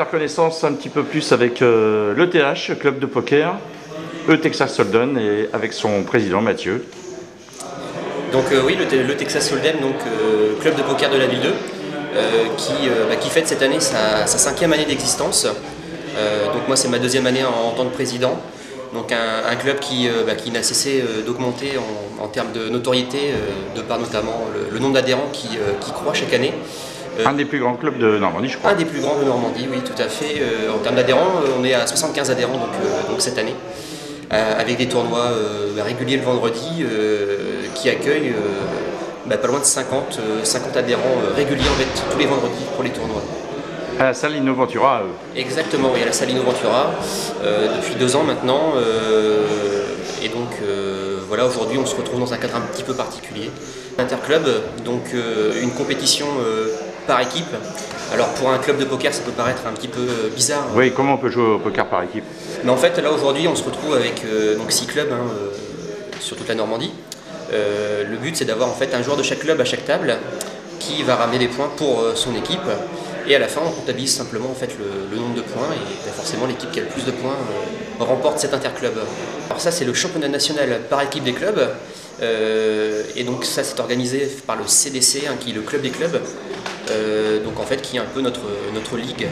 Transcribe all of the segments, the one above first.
faire connaissance un petit peu plus avec l'ETH, club de poker, Texas Hold'em, et avec son président Mathieu. Donc oui, le Texas Hold'em, donc club de poker de la ville 2, qui fête cette année sa 5e année d'existence. Donc moi c'est ma 2e année en tant que président. Donc un club qui n'a cessé d'augmenter en termes de notoriété, de par notamment le nombre d'adhérents qui croît chaque année. Un des plus grands clubs de Normandie, je crois. Un des plus grands de Normandie, oui, tout à fait. En termes d'adhérents, on est à 75 adhérents donc cette année, avec des tournois réguliers le vendredi qui accueillent pas loin de 50 adhérents réguliers en fait, tous les vendredis pour les tournois. À la salle Innoventura. Exactement, oui, à la salle Innoventura, depuis 2 ans maintenant. Et donc voilà, aujourd'hui on se retrouve dans un cadre un petit peu particulier. Interclub, donc une compétition par équipe. Alors pour un club de poker ça peut paraître un petit peu bizarre. Oui, comment on peut jouer au poker par équipe? Mais en fait là aujourd'hui on se retrouve avec donc 6 clubs sur toute la Normandie. Le but c'est d'avoir en fait un joueur de chaque club à chaque table qui va ramener des points pour son équipe. Et à la fin, on comptabilise simplement en fait, le nombre de points et forcément l'équipe qui a le plus de points remporte cet interclub. Alors ça, c'est le championnat national par équipe des clubs. Et donc ça, c'est organisé par le CDC, qui est le club des clubs, donc en fait, qui est un peu notre ligue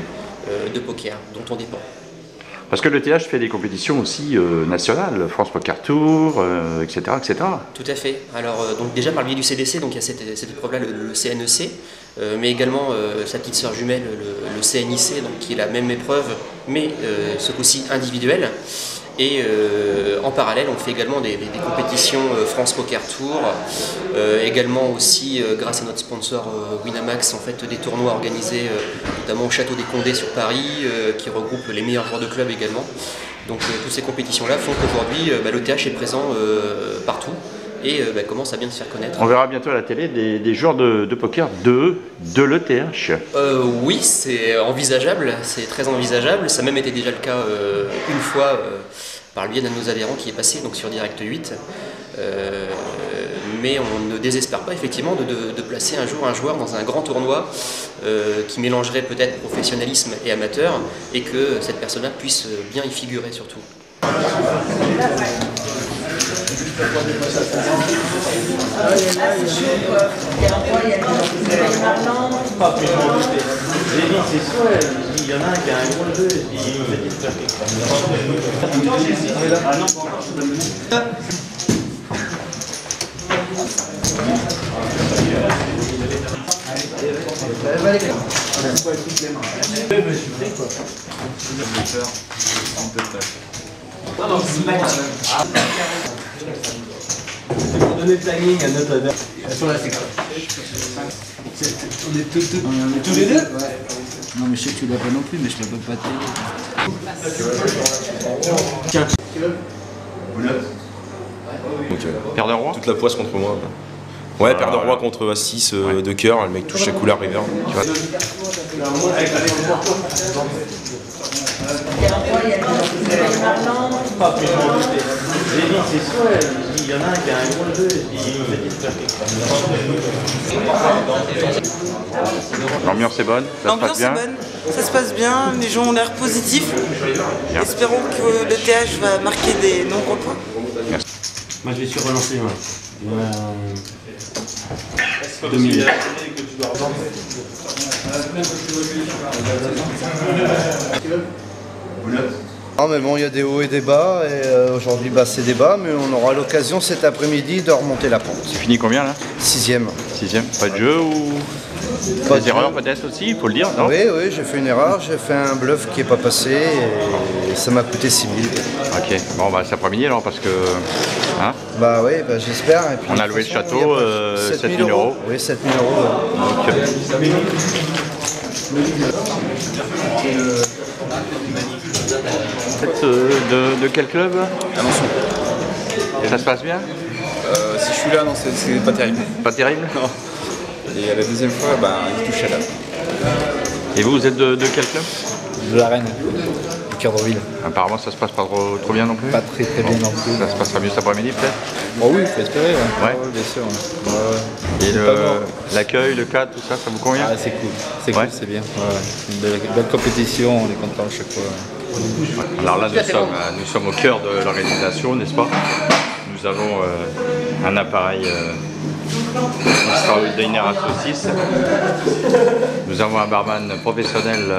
de poker dont on dépend. Parce que l'ETH fait des compétitions aussi nationales, France Poker Tour, etc., etc. Tout à fait. Alors donc déjà par le biais du CDC, donc il y a cette épreuve-là, le CNEC, mais également sa petite sœur jumelle, le CNIC, donc qui est la même épreuve, mais ce coup-ci individuelle. Et en parallèle, on fait également des compétitions France Poker Tour, également aussi grâce à notre sponsor Winamax, en fait, des tournois organisés notamment au Château des Condés sur Paris, qui regroupent les meilleurs joueurs de club également. Donc toutes ces compétitions-là font qu'aujourd'hui, l'ETH est présent partout et commence à bien se faire connaître. On verra bientôt à la télé des joueurs de poker de l'ETH. Oui, c'est envisageable, c'est très envisageable. Ça a même été déjà le cas une fois par le biais d'un de nos adhérents qui est passé donc sur Direct 8. Mais on ne désespère pas effectivement de placer un jour un joueur dans un grand tournoi qui mélangerait peut-être professionnalisme et amateur et que cette personne-là puisse bien y figurer surtout. Il y en a un qui a un gros jeu et puis il me dit de faire quelque pour donner le timing à notre adhérent. Sur la séquence. On est tous les deux? Ouais. Non mais je sais que tu l'as pas non plus, mais je ne peux pas t'aider. Tiens. Paire de roi? Toute la poisse contre moi. Ouais, paire de roi contre As-6 de cœur, le mec touche sa couleur river. Tu vois. Il y en a un qui a un gros jeu et puis il me dit de faire quelque chose. L'ambiance est bonne, ça se passe bien. L'ambiance est bonne, ça se passe bien, les gens ont l'air positifs. Bien. Espérons que le TH va marquer des nombreux points. Merci. Moi je vais sur relancer, moi. Il y en a 2 minutes. Non mais bon, il y a des hauts et des bas, et aujourd'hui c'est des bas, mais on aura l'occasion cet après-midi de remonter la pente. Tu finis combien là? 6e. 6e, pas de jeu ou pas des erreurs peut-être aussi, il faut le dire, non? Oui, j'ai fait une erreur, j'ai fait un bluff qui n'est pas passé, et ça m'a coûté 6 000. Ok, bon cet après-midi alors parce que... Hein, bah oui, j'espère. On a loué le château, 7 000 €. Oui, 7 000 €. De quel club? Alençon. Ça se passe bien? Si je suis là, non, c'est pas terrible. Pas terrible? Non. Et à la deuxième fois, il touche à l'âme. Et vous êtes de quel club? De la Reine. Cadreville. Apparemment, ça se passe pas trop bien non plus. Pas très bien non plus. Ça se passera mieux cet après-midi peut-être. Bon oui, il faut espérer. Ouais. Ouais, bien sûr. Ouais. Et l'accueil, le cadre, tout ça, ça vous convient? Ah, c'est cool. C'est cool, c'est bien. Ouais. C'est une belle compétition, on est content chaque fois. Ouais. Alors là, nous sommes au cœur de l'organisation, n'est-ce pas? Nous avons un appareil extraordinaire à saucisses. Nous avons un barman professionnel.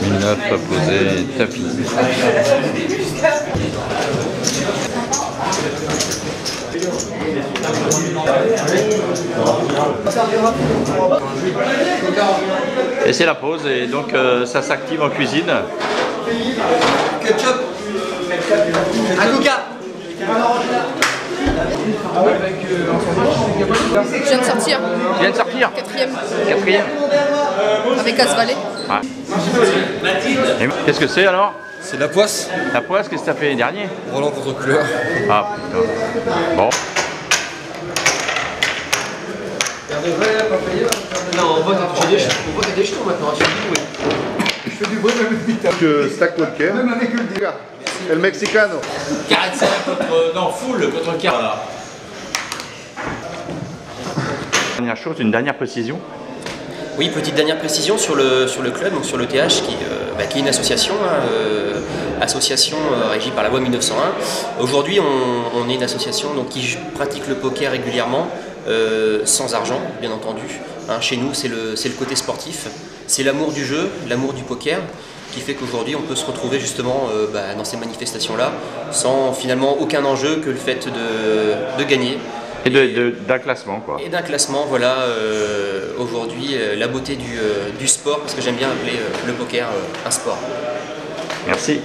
Une œuf posée tapis. Et c'est la pause et donc ça s'active en cuisine. Ketchup. Un coca. Je viens de sortir. Tu viens de sortir? Quatrième. Avec Asvalet. Ouais. Qu'est-ce que c'est alors? C'est la poisse. La poisse, qu'est-ce que t'as fait les derniers? Roland contre couleur. Ah putain. Bon. Non, on vote des jetons maintenant. Je fais du bruit même vite. Que Stack Walker. Même avec le dégât. El Mexicano. 45 contre. Non, full contre 40. Voilà. Dernière chose, une dernière précision. Oui, petite dernière précision sur le club, donc sur le TH, qui est une association, association régie par la loi 1901. Aujourd'hui, on est une association donc, qui pratique le poker régulièrement, sans argent, bien entendu. Chez nous, c'est le côté sportif, c'est l'amour du jeu, l'amour du poker, qui fait qu'aujourd'hui, on peut se retrouver justement dans ces manifestations-là, sans finalement aucun enjeu que le fait de gagner. Et d'un classement, quoi. Et d'un classement, voilà, aujourd'hui, la beauté du sport, parce que j'aime bien appeler le poker un sport. Merci.